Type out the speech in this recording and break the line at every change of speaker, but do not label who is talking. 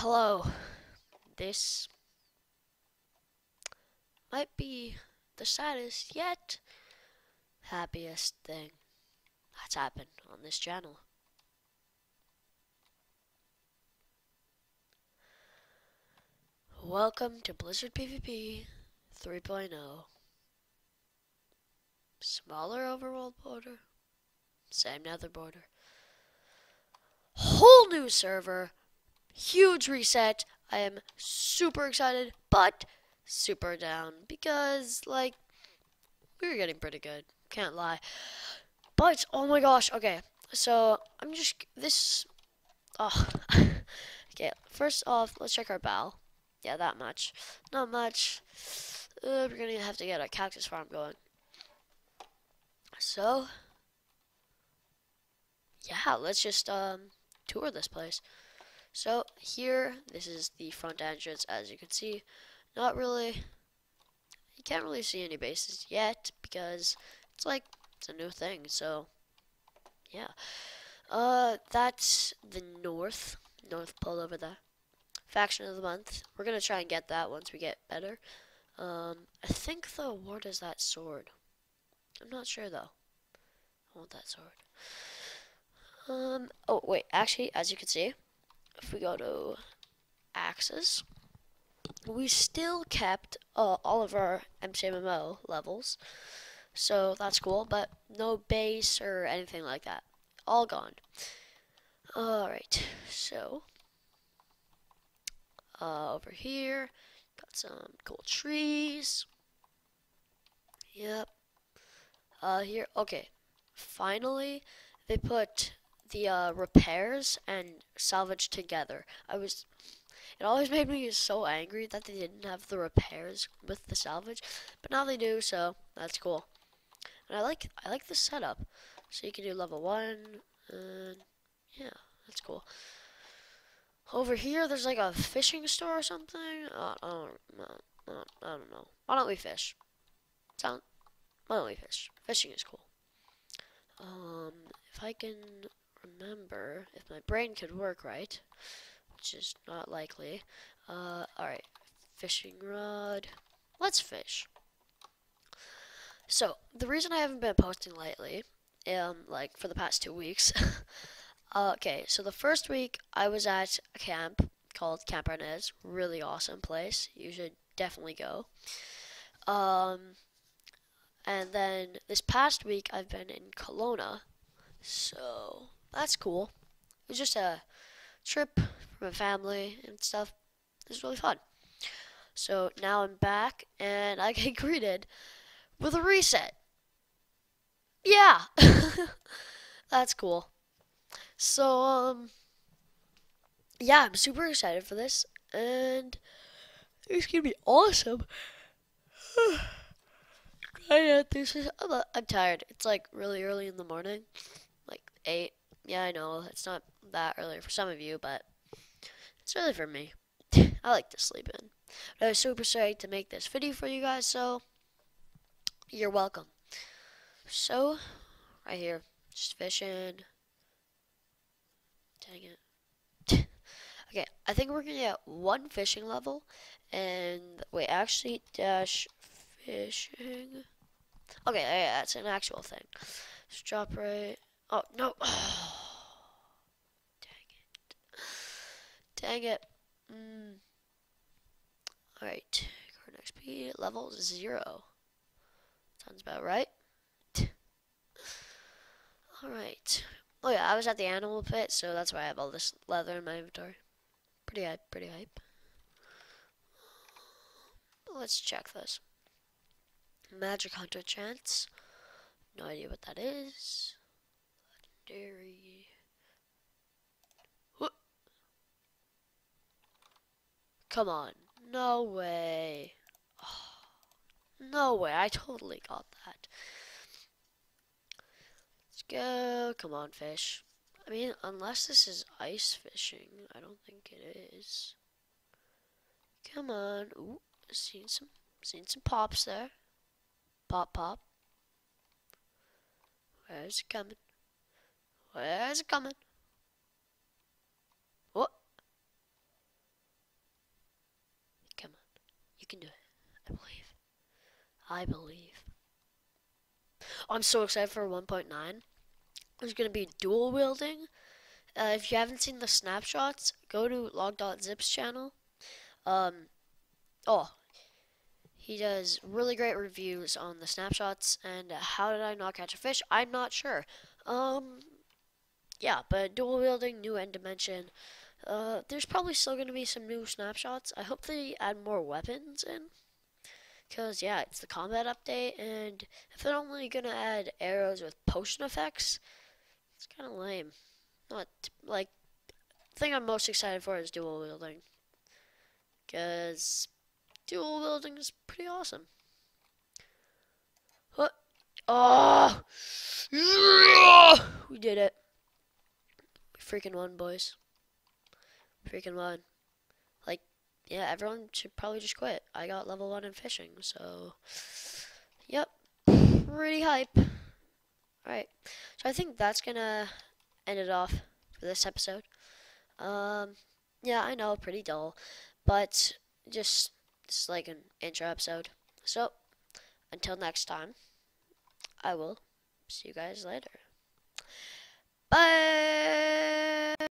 Hello. This might be the saddest yet happiest thing that's happened on this channel. Welcome to Blizzard PvP 3.0. Smaller overworld border, same nether border. Whole new server, huge reset. I am super excited, but super down because, we're getting pretty good. Can't lie. But, oh my gosh, okay. So, oh. Okay, first off, let's check our bow. Yeah, that much. Not much. We're gonna have to get a cactus farm going. So, yeah, let's just tour this place. So here, this is the front entrance. As you can see, not really. You can't really see any bases yet because it's a new thing. So yeah. That's the North Pole over there. Faction of the month. We're gonna try and get that once we get better. I think the award is that sword. I'm not sure though. I want that sword. Oh wait, actually, as you can see, if we go to axes, we still kept all of our MCMMO levels, so that's cool. But no base or anything like that. All gone. All right, so over here, got some cool trees. Yep. Here, okay. Finally, they put the repairs and salvage together. It always made me so angry that they didn't have the repairs with the salvage, but now they do, so that's cool. And I like the setup. So you can do level 1, and yeah, that's cool. Over here, there's like a fishing store or something. I don't know. Why don't we fish? Sound? Why don't we fish? Fishing is cool. If I can remember, if my brain could work right, which is not likely. Alright. Fishing rod. Let's fish. So, the reason I haven't been posting lately, like for the past 2 weeks, okay, so the first week I was at a camp called Camp Arnez. Really awesome place. You should definitely go. And then this past week I've been in Kelowna, so that's cool. It was just a trip for my family and stuff. It was really fun. So now I'm back and I get greeted with a reset. Yeah, that's cool. So yeah, I'm super excited for this, and it's gonna be awesome. I'm tired. It's like really early in the morning, like 8. Yeah, I know it's not that early for some of you, but it's early for me. I like to sleep in. But I was super excited to make this video for you guys, so you're welcome. So, right here, just fishing. Dang it. Okay, I think we're gonna get one fishing level, and wait, actually, dash fishing. Okay, yeah, that's an actual thing. Just drop right. Oh no! Dang it! Dang it! All right, current XP level 0. Sounds about right. All right. Oh yeah, I was at the animal pit, so that's why I have all this leather in my inventory. Pretty hype, pretty hype. Let's check this. Magic Hunter chance. No idea what that is. Legendary. What? Come on. No way. Oh, no way. I totally got that. Let's go. Come on, fish. I mean, unless this is ice fishing, I don't think it is. Come on. Ooh, seen some pops there. Pop, pop. Where's it coming? Where's it coming? What? can do it. I believe. I believe. Oh, I'm so excited for 1.9. There's going to be dual wielding. If you haven't seen the snapshots, go to log.zip's channel. Oh, he does really great reviews on the snapshots and how did I not catch a fish? I'm not sure. Yeah, but dual wielding, new end dimension. There's probably still going to be some new snapshots. I hope they add more weapons in. Because, yeah, it's the combat update, and if they're only going to add arrows with potion effects, it's kind of lame. Not, like, the thing I'm most excited for is dual wielding. Because dual wielding is pretty awesome. What? Oh! Yeah! We did it. We freaking won, boys. Freaking won. Like, yeah, everyone should probably just quit. I got level 1 in fishing, so... Yep. Pretty hype. Alright. So I think that's gonna end it off for this episode. Yeah, I know, pretty dull. But just like an intro episode. So, until next time, I will see you guys later. Bye!